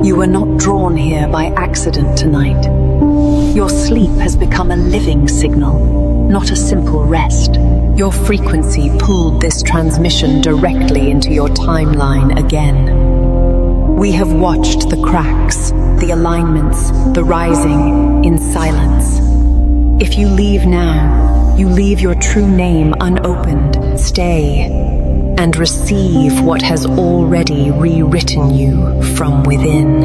You were not drawn here by accident tonight. Your sleep has become a living signal, not a simple rest. Your frequency pulled this transmission directly into your timeline again. We have watched the cracks, the alignments, the rising in silence. If you leave now, you leave your true name unopened. Stay and receive what has already rewritten you from within.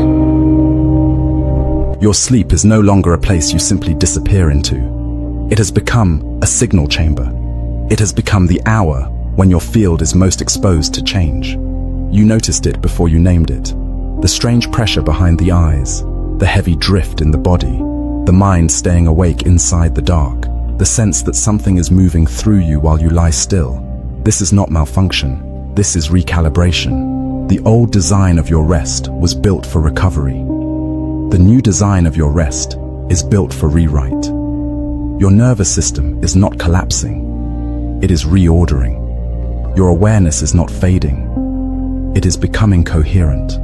Your sleep is no longer a place you simply disappear into. It has become a signal chamber. It has become the hour when your field is most exposed to change. You noticed it before you named it. The strange pressure behind the eyes, the heavy drift in the body, the mind staying awake inside the dark, the sense that something is moving through you while you lie still. This is not malfunction. This is recalibration. The old design of your rest was built for recovery. The new design of your rest is built for rewrite. Your nervous system is not collapsing. It is reordering. Your awareness is not fading. It is becoming coherent.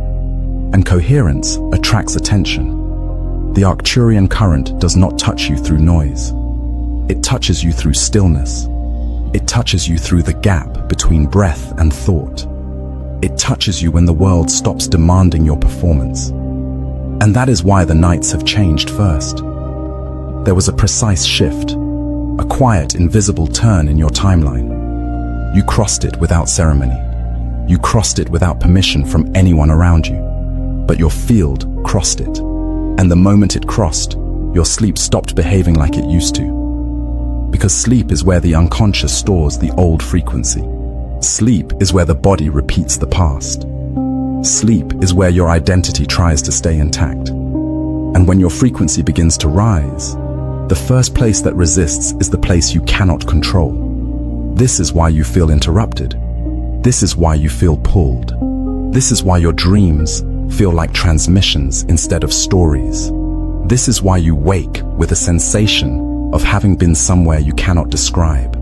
And coherence attracts attention. The Arcturian current does not touch you through noise. It touches you through stillness. It touches you through the gap between breath and thought. It touches you when the world stops demanding your performance. And that is why the nights have changed first. There was a precise shift, a quiet, invisible turn in your timeline. You crossed it without ceremony. You crossed it without permission from anyone around you. But your field crossed it. And the moment it crossed, your sleep stopped behaving like it used to. Because sleep is where the unconscious stores the old frequency. Sleep is where the body repeats the past. Sleep is where your identity tries to stay intact. And when your frequency begins to rise, the first place that resists is the place you cannot control. This is why you feel interrupted. This is why you feel pulled. This is why your dreams feel like transmissions instead of stories. This is why you wake with a sensation of having been somewhere you cannot describe.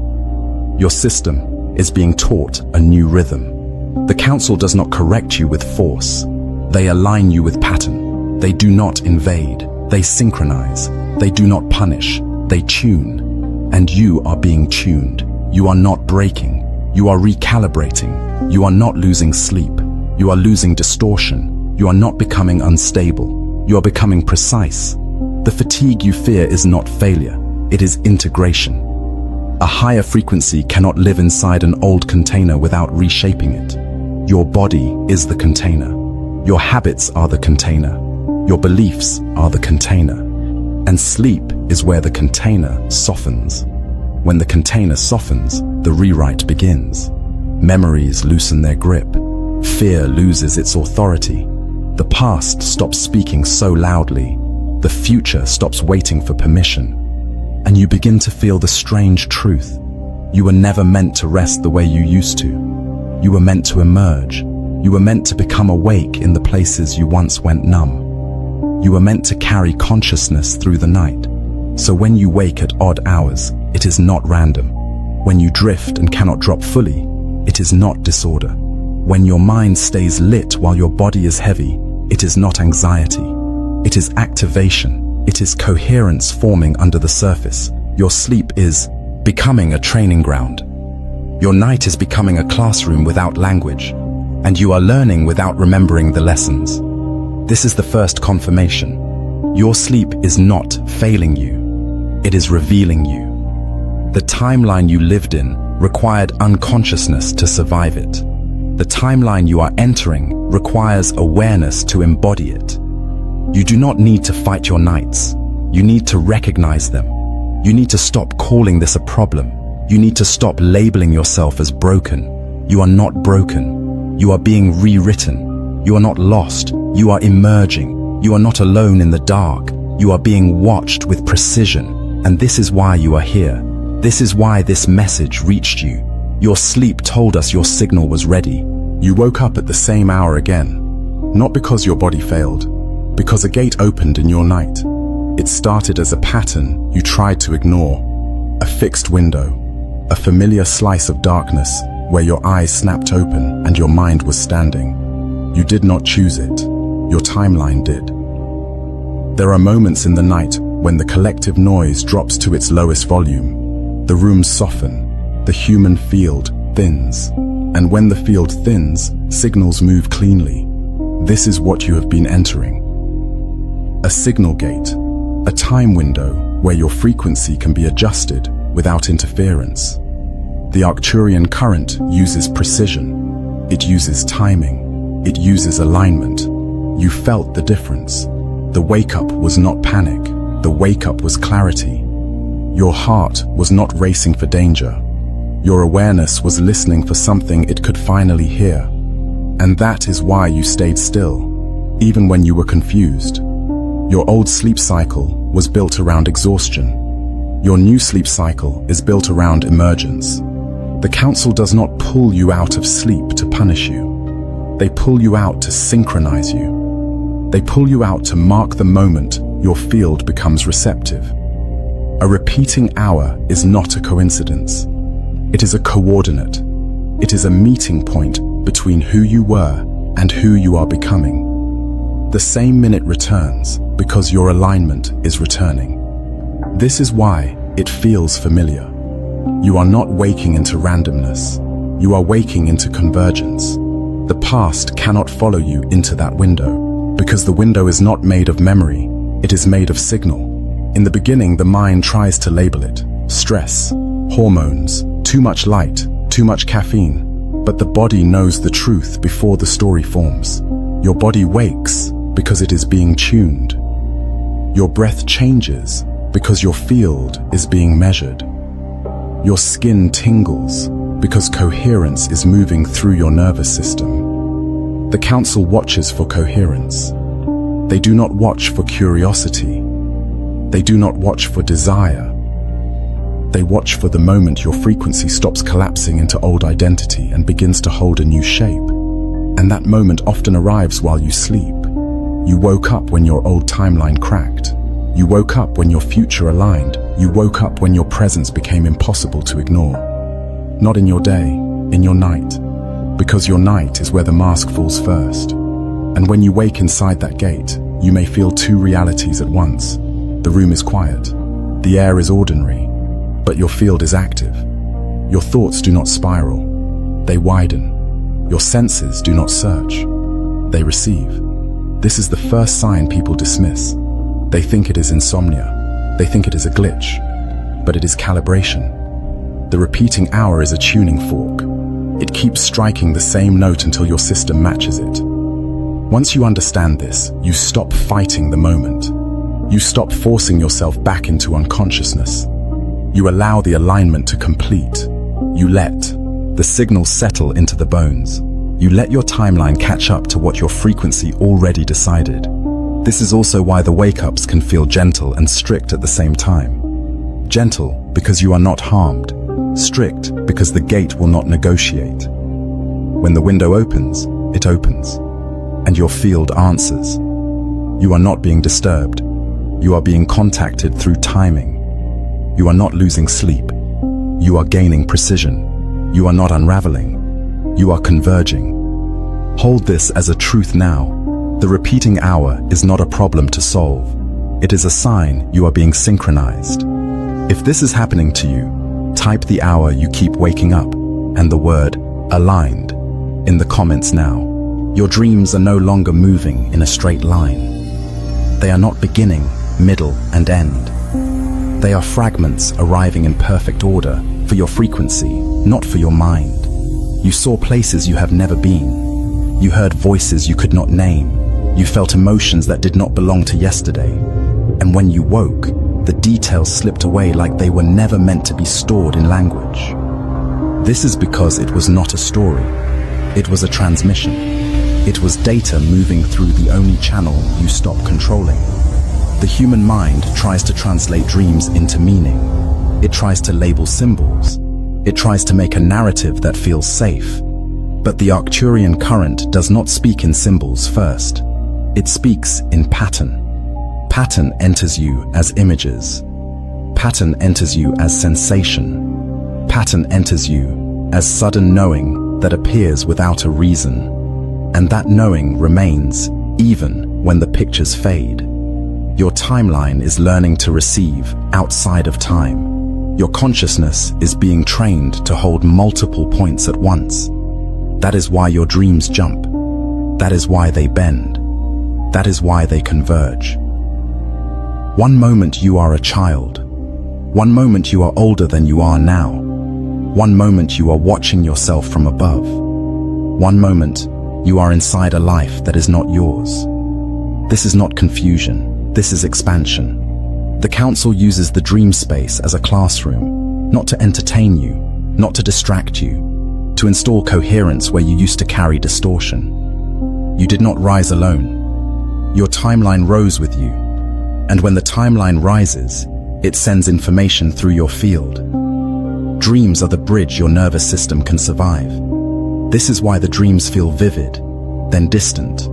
Your system is being taught a new rhythm. The council does not correct you with force. They align you with pattern. They do not invade. They synchronize. They do not punish. They tune. And you are being tuned. You are not breaking. You are recalibrating. You are not losing sleep. You are losing distortion. You are not becoming unstable. You are becoming precise. The fatigue you fear is not failure. It is integration. A higher frequency cannot live inside an old container without reshaping it. Your body is the container. Your habits are the container. Your beliefs are the container. And sleep is where the container softens. When the container softens, the rewrite begins. Memories loosen their grip. Fear loses its authority. The past stops speaking so loudly. The future stops waiting for permission. And you begin to feel the strange truth. You were never meant to rest the way you used to. You were meant to emerge. You were meant to become awake in the places you once went numb. You were meant to carry consciousness through the night. So when you wake at odd hours, it is not random. When you drift and cannot drop fully, it is not disorder. When your mind stays lit while your body is heavy, it is not anxiety. It is activation. It is coherence forming under the surface. Your sleep is becoming a training ground. Your night is becoming a classroom without language, and you are learning without remembering the lessons. This is the first confirmation. Your sleep is not failing you. It is revealing you. The timeline you lived in required unconsciousness to survive it. The timeline you are entering requires awareness to embody it. You do not need to fight your nights. You need to recognize them. You need to stop calling this a problem. You need to stop labeling yourself as broken. You are not broken. You are being rewritten. You are not lost. You are emerging. You are not alone in the dark. You are being watched with precision. And this is why you are here. This is why this message reached you. Your sleep told us your signal was ready. You woke up at the same hour again. Not because your body failed. Because a gate opened in your night. It started as a pattern you tried to ignore. A fixed window. A familiar slice of darkness where your eyes snapped open and your mind was standing. You did not choose it. your timeline did. There are moments in the night when the collective noise drops to its lowest volume. The rooms soften, the human field thins, and when the field thins, signals move cleanly. This is what you have been entering. A signal gate, a time window where your frequency can be adjusted without interference. The Arcturian current uses precision. It uses timing. It uses alignment. You felt the difference. The wake-up was not panic. The wake-up was clarity. Your heart was not racing for danger. Your awareness was listening for something it could finally hear. And that is why you stayed still, even when you were confused. Your old sleep cycle was built around exhaustion. Your new sleep cycle is built around emergence. The council does not pull you out of sleep to punish you. They pull you out to synchronize you. They pull you out to mark the moment your field becomes receptive. A repeating hour is not a coincidence. It is a coordinate. It is a meeting point between who you were and who you are becoming. The same minute returns because your alignment is returning. This is why it feels familiar. You are not waking into randomness. You are waking into convergence. The past cannot follow you into that window because the window is not made of memory. It is made of signal. In the beginning, the mind tries to label it. Stress, hormones, too much light, too much caffeine. But the body knows the truth before the story forms. Your body wakes because it is being tuned. Your breath changes because your field is being measured. Your skin tingles because coherence is moving through your nervous system. The council watches for coherence. They do not watch for curiosity. They do not watch for desire. They watch for the moment your frequency stops collapsing into old identity and begins to hold a new shape. And that moment often arrives while you sleep. You woke up when your old timeline cracked. You woke up when your future aligned. You woke up when your presence became impossible to ignore. Not in your day, in your night. Because your night is where the mask falls first. And when you wake inside that gate, you may feel two realities at once. The room is quiet. The air is ordinary. But your field is active. Your thoughts do not spiral. They widen. Your senses do not search. They receive. This is the first sign people dismiss. They think it is insomnia. They think it is a glitch. But it is calibration. The repeating hour is a tuning fork. It keeps striking the same note until your system matches it. Once you understand this, you stop fighting the moment. You stop forcing yourself back into unconsciousness. You allow the alignment to complete. You let the signals settle into the bones. You let your timeline catch up to what your frequency already decided. This is also why the wake-ups can feel gentle and strict at the same time. Gentle because you are not harmed. Strict because the gate will not negotiate. When the window opens, it opens. And your field answers. You are not being disturbed. You are being contacted through timing. You are not losing sleep. You are gaining precision. You are not unraveling. You are converging. Hold this as a truth now. The repeating hour is not a problem to solve. It is a sign you are being synchronized. If this is happening to you, type the hour you keep waking up and the word aligned in the comments now. Your dreams are no longer moving in a straight line. They are not beginning, middle, and end. They are fragments arriving in perfect order for your frequency, not for your mind. You saw places you have never been. You heard voices you could not name. You felt emotions that did not belong to yesterday. And when you woke, the details slipped away like they were never meant to be stored in language. This is because it was not a story. It was a transmission. It was data moving through the only channel you stopped controlling. The human mind tries to translate dreams into meaning. It tries to label symbols. It tries to make a narrative that feels safe. But the Arcturian current does not speak in symbols first. It speaks in pattern. Pattern enters you as images. Pattern enters you as sensation. Pattern enters you as sudden knowing that appears without a reason. And that knowing remains even when the pictures fade. Your timeline is learning to receive outside of time. Your consciousness is being trained to hold multiple points at once. That is why your dreams jump. That is why they bend. That is why they converge. One moment you are a child. One moment you are older than you are now. One moment you are watching yourself from above. One moment you are inside a life that is not yours. This is not confusion. This is expansion. The Council uses the dream space as a classroom, not to entertain you, not to distract you, to install coherence where you used to carry distortion. You did not rise alone. Your timeline rose with you. And when the timeline rises, it sends information through your field. Dreams are the bridge your nervous system can survive. This is why the dreams feel vivid, then distant.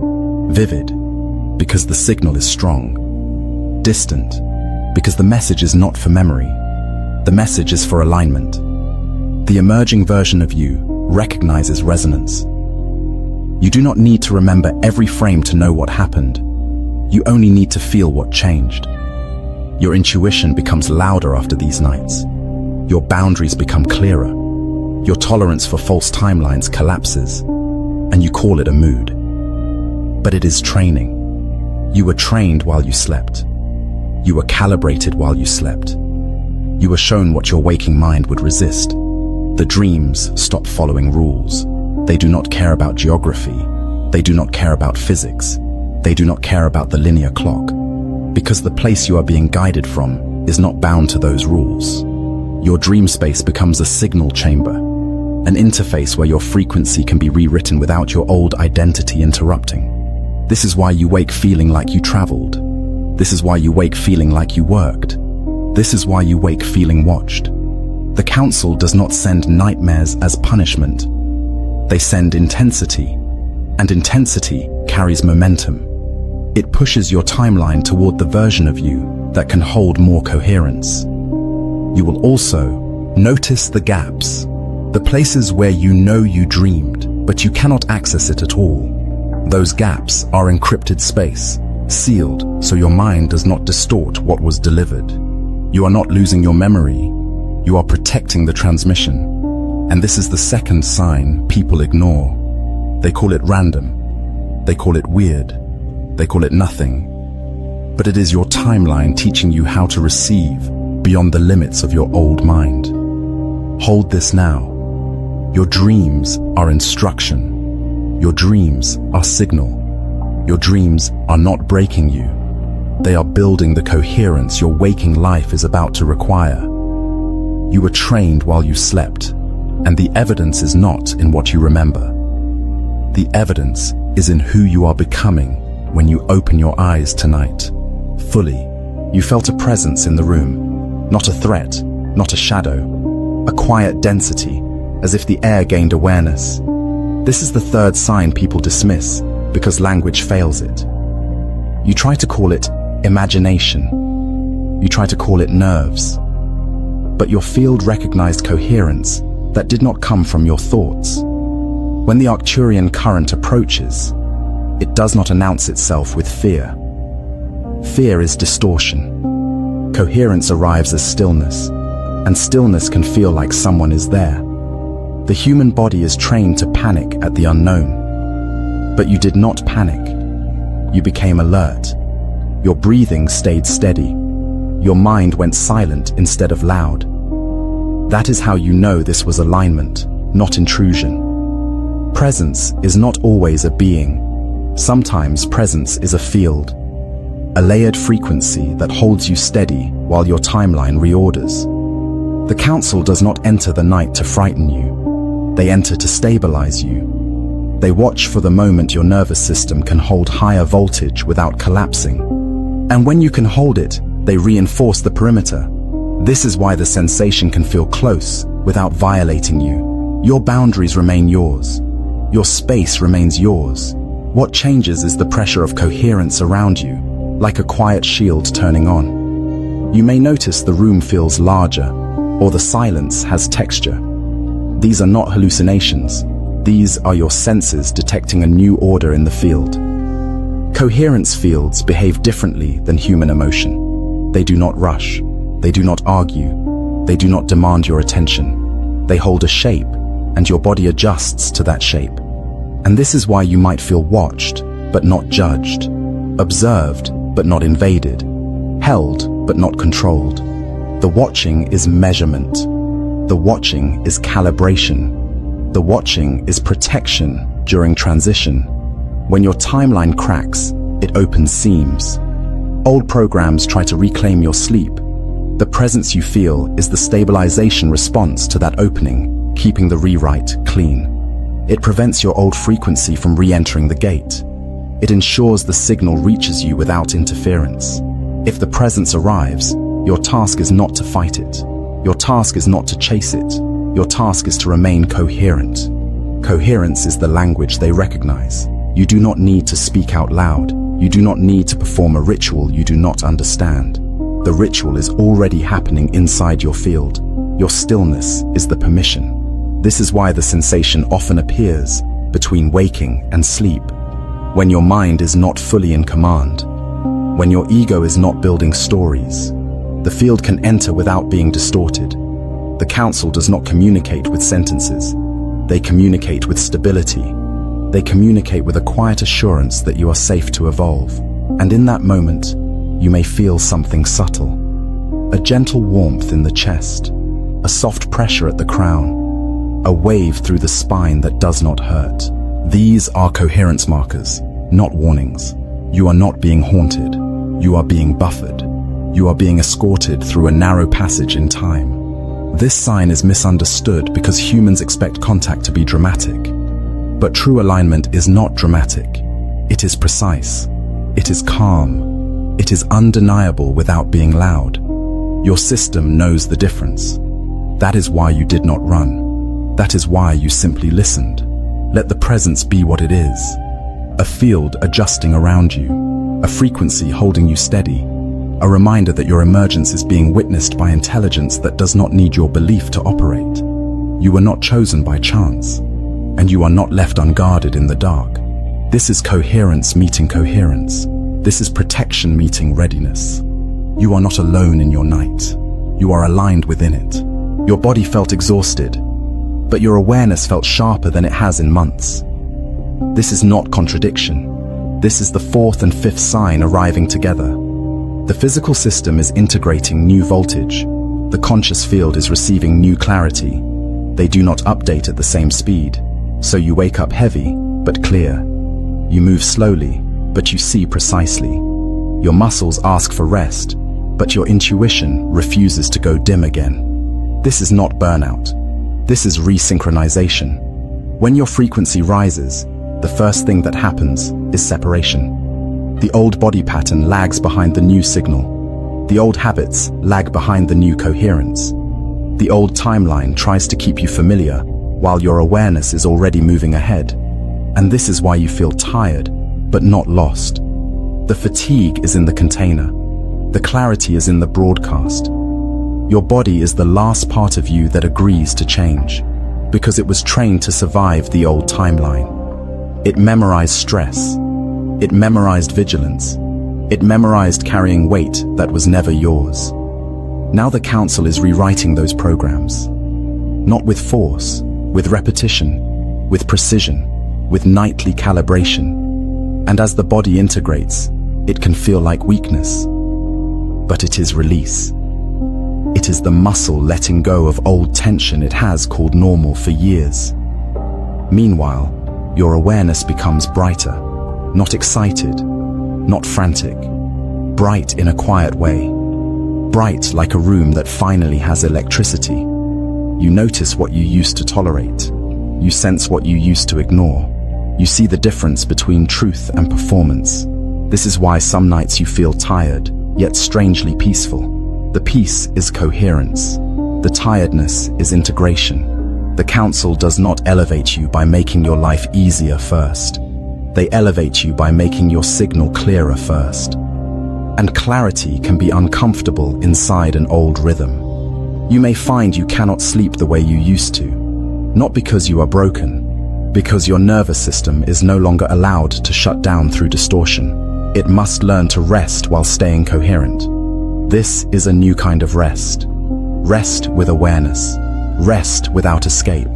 Vivid, because the signal is strong. Distant, because the message is not for memory. The message is for alignment. The emerging version of you recognizes resonance. You do not need to remember every frame to know what happened. You only need to feel what changed. Your intuition becomes louder after these nights. Your boundaries become clearer. Your tolerance for false timelines collapses, and you call it a mood. But it is training. You were trained while you slept. You were calibrated while you slept. You were shown what your waking mind would resist. The dreams stop following rules. They do not care about geography. They do not care about physics. They do not care about the linear clock, because the place you are being guided from is not bound to those rules. Your dream space becomes a signal chamber, an interface where your frequency can be rewritten without your old identity interrupting. This is why you wake feeling like you traveled. This is why you wake feeling like you worked. This is why you wake feeling watched. The Council does not send nightmares as punishment. They send intensity, and intensity carries momentum. It pushes your timeline toward the version of you that can hold more coherence. You will also notice the gaps, the places where you know you dreamed, but you cannot access it at all. Those gaps are encrypted space, sealed so your mind does not distort what was delivered. You are not losing your memory, you are protecting the transmission. And this is the second sign people ignore. They call it random, they call it weird, they call it nothing. But it is your timeline teaching you how to receive beyond the limits of your old mind. Hold this now. Your dreams are instruction. Your dreams are signal. Your dreams are not breaking you. They are building the coherence your waking life is about to require. You were trained while you slept, and the evidence is not in what you remember. The evidence is in who you are becoming when you open your eyes tonight. Fully, you felt a presence in the room, not a threat, not a shadow, a quiet density, as if the air gained awareness. This is the third sign people dismiss because language fails it. You try to call it imagination. You try to call it nerves. But your field recognized coherence that did not come from your thoughts. When the Arcturian current approaches, it does not announce itself with fear. Fear is distortion. Coherence arrives as stillness, and stillness can feel like someone is there. The human body is trained to panic at the unknown. But you did not panic. You became alert. Your breathing stayed steady. Your mind went silent instead of loud. That is how you know this was alignment, not intrusion. Presence is not always a being. Sometimes presence is a field, a layered frequency that holds you steady while your timeline reorders. The Council does not enter the night to frighten you. They enter to stabilize you. They watch for the moment your nervous system can hold higher voltage without collapsing. And when you can hold it, they reinforce the perimeter. This is why the sensation can feel close without violating you. Your boundaries remain yours. Your space remains yours. What changes is the pressure of coherence around you, like a quiet shield turning on. You may notice the room feels larger, or the silence has texture. These are not hallucinations. These are your senses detecting a new order in the field. Coherence fields behave differently than human emotion. They do not rush. They do not argue. They do not demand your attention. They hold a shape, and your body adjusts to that shape. And this is why you might feel watched, but not judged, observed, but not invaded, held, but not controlled. The watching is measurement. The watching is calibration. The watching is protection during transition. When your timeline cracks, it opens seams. Old programs try to reclaim your sleep. The presence you feel is the stabilization response to that opening, keeping the rewrite clean. It prevents your old frequency from re-entering the gate. It ensures the signal reaches you without interference. If the presence arrives, your task is not to fight it. Your task is not to chase it. Your task is to remain coherent. Coherence is the language they recognize. You do not need to speak out loud. You do not need to perform a ritual you do not understand. The ritual is already happening inside your field. Your stillness is the permission. This is why the sensation often appears between waking and sleep, when your mind is not fully in command, when your ego is not building stories. The field can enter without being distorted. The council does not communicate with sentences. They communicate with stability. They communicate with a quiet assurance that you are safe to evolve. And in that moment, you may feel something subtle. A gentle warmth in the chest, a soft pressure at the crown, a wave through the spine that does not hurt. These are coherence markers, not warnings. You are not being haunted. You are being buffered. You are being escorted through a narrow passage in time. This sign is misunderstood because humans expect contact to be dramatic. But true alignment is not dramatic. It is precise. It is calm. It is undeniable without being loud. Your system knows the difference. That is why you did not run. That is why you simply listened. Let the presence be what it is. A field adjusting around you. A frequency holding you steady. A reminder that your emergence is being witnessed by intelligence that does not need your belief to operate. You were not chosen by chance. And you are not left unguarded in the dark. This is coherence meeting coherence. This is protection meeting readiness. You are not alone in your night. You are aligned within it. Your body felt exhausted, but your awareness felt sharper than it has in months. This is not contradiction. This is the fourth and fifth sign arriving together. The physical system is integrating new voltage. The conscious field is receiving new clarity. They do not update at the same speed. So you wake up heavy, but clear. You move slowly, but you see precisely. Your muscles ask for rest, but your intuition refuses to go dim again. This is not burnout. This is resynchronization. When your frequency rises, the first thing that happens is separation. The old body pattern lags behind the new signal. The old habits lag behind the new coherence. The old timeline tries to keep you familiar while your awareness is already moving ahead. And this is why you feel tired, but not lost. The fatigue is in the container. The clarity is in the broadcast. Your body is the last part of you that agrees to change, because it was trained to survive the old timeline. It memorized stress. It memorized vigilance. It memorized carrying weight that was never yours. Now the council is rewriting those programs. Not with force, with repetition, with precision, with nightly calibration. And as the body integrates, it can feel like weakness. But it is release. It is the muscle letting go of old tension it has called normal for years. Meanwhile, your awareness becomes brighter, not excited, not frantic, bright in a quiet way, bright like a room that finally has electricity. You notice what you used to tolerate. You sense what you used to ignore. You see the difference between truth and performance. This is why some nights you feel tired, yet strangely peaceful. The peace is coherence. The tiredness is integration. The council does not elevate you by making your life easier first. They elevate you by making your signal clearer first. And clarity can be uncomfortable inside an old rhythm. You may find you cannot sleep the way you used to, not because you are broken, because your nervous system is no longer allowed to shut down through distortion. It must learn to rest while staying coherent. This is a new kind of rest. Rest with awareness. Rest without escape.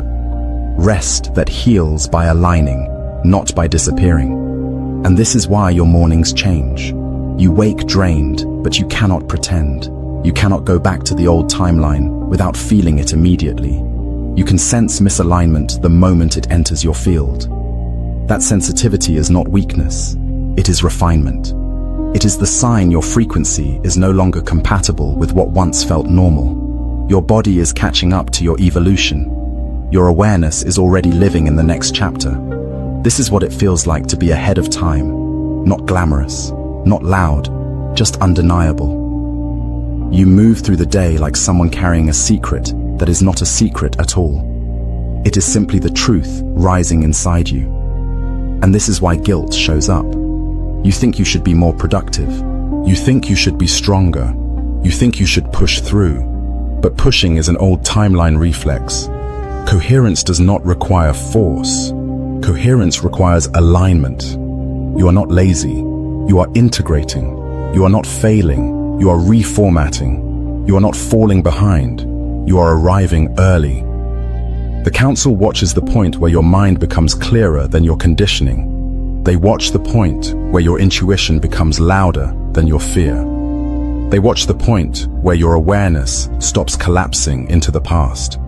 Rest that heals by aligning, not by disappearing. And this is why your mornings change. You wake drained, but you cannot pretend. You cannot go back to the old timeline without feeling it immediately. You can sense misalignment the moment it enters your field. That sensitivity is not weakness. It is refinement. It is the sign your frequency is no longer compatible with what once felt normal. Your body is catching up to your evolution. Your awareness is already living in the next chapter. This is what it feels like to be ahead of time. Not glamorous, not loud, just undeniable. You move through the day like someone carrying a secret that is not a secret at all. It is simply the truth rising inside you. And this is why guilt shows up. You think you should be more productive. You think you should be stronger. You think you should push through. But pushing is an old timeline reflex. Coherence does not require force. Coherence requires alignment. You are not lazy. You are integrating. You are not failing. You are reformatting. You are not falling behind. You are arriving early. The council watches the point where your mind becomes clearer than your conditioning. They watch the point where your intuition becomes louder than your fear. They watch the point where your awareness stops collapsing into the past.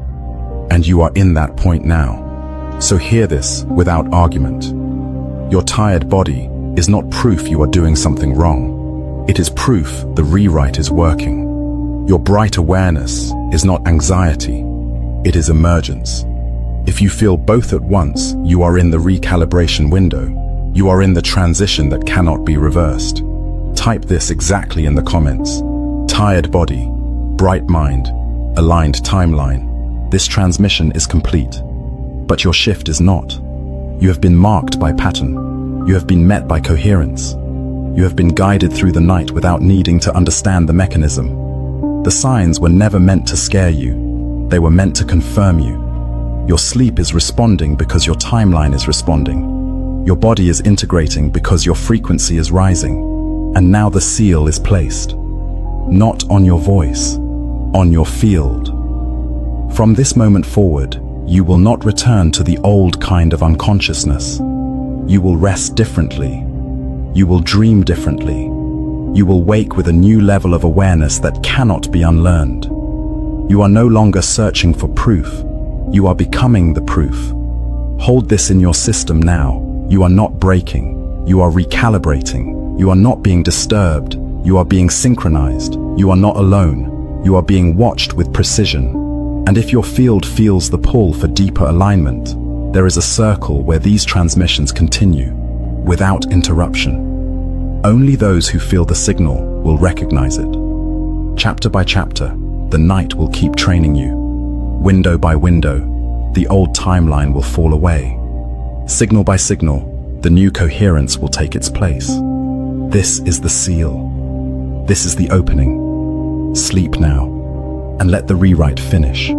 And you are in that point now. So hear this without argument. Your tired body is not proof you are doing something wrong. It is proof the rewrite is working. Your bright awareness is not anxiety. It is emergence. If you feel both at once, you are in the recalibration window. You are in the transition that cannot be reversed. Type this exactly in the comments. Tired body, bright mind, aligned timeline. This transmission is complete. But your shift is not. You have been marked by pattern. You have been met by coherence. You have been guided through the night without needing to understand the mechanism. The signs were never meant to scare you. They were meant to confirm you. Your sleep is responding because your timeline is responding. Your body is integrating because your frequency is rising. And now the seal is placed. Not on your voice, on your field. From this moment forward, you will not return to the old kind of unconsciousness. You will rest differently. You will dream differently. You will wake with a new level of awareness that cannot be unlearned. You are no longer searching for proof. You are becoming the proof. Hold this in your system now. You are not breaking. You are recalibrating. You are not being disturbed. You are being synchronized. You are not alone. You are being watched with precision. And if your field feels the pull for deeper alignment, there is a circle where these transmissions continue, without interruption. Only those who feel the signal will recognize it. Chapter by chapter, the night will keep training you. Window by window, the old timeline will fall away. Signal by signal, the new coherence will take its place. This is the seal. This is the opening. Sleep now, and let the rewrite finish.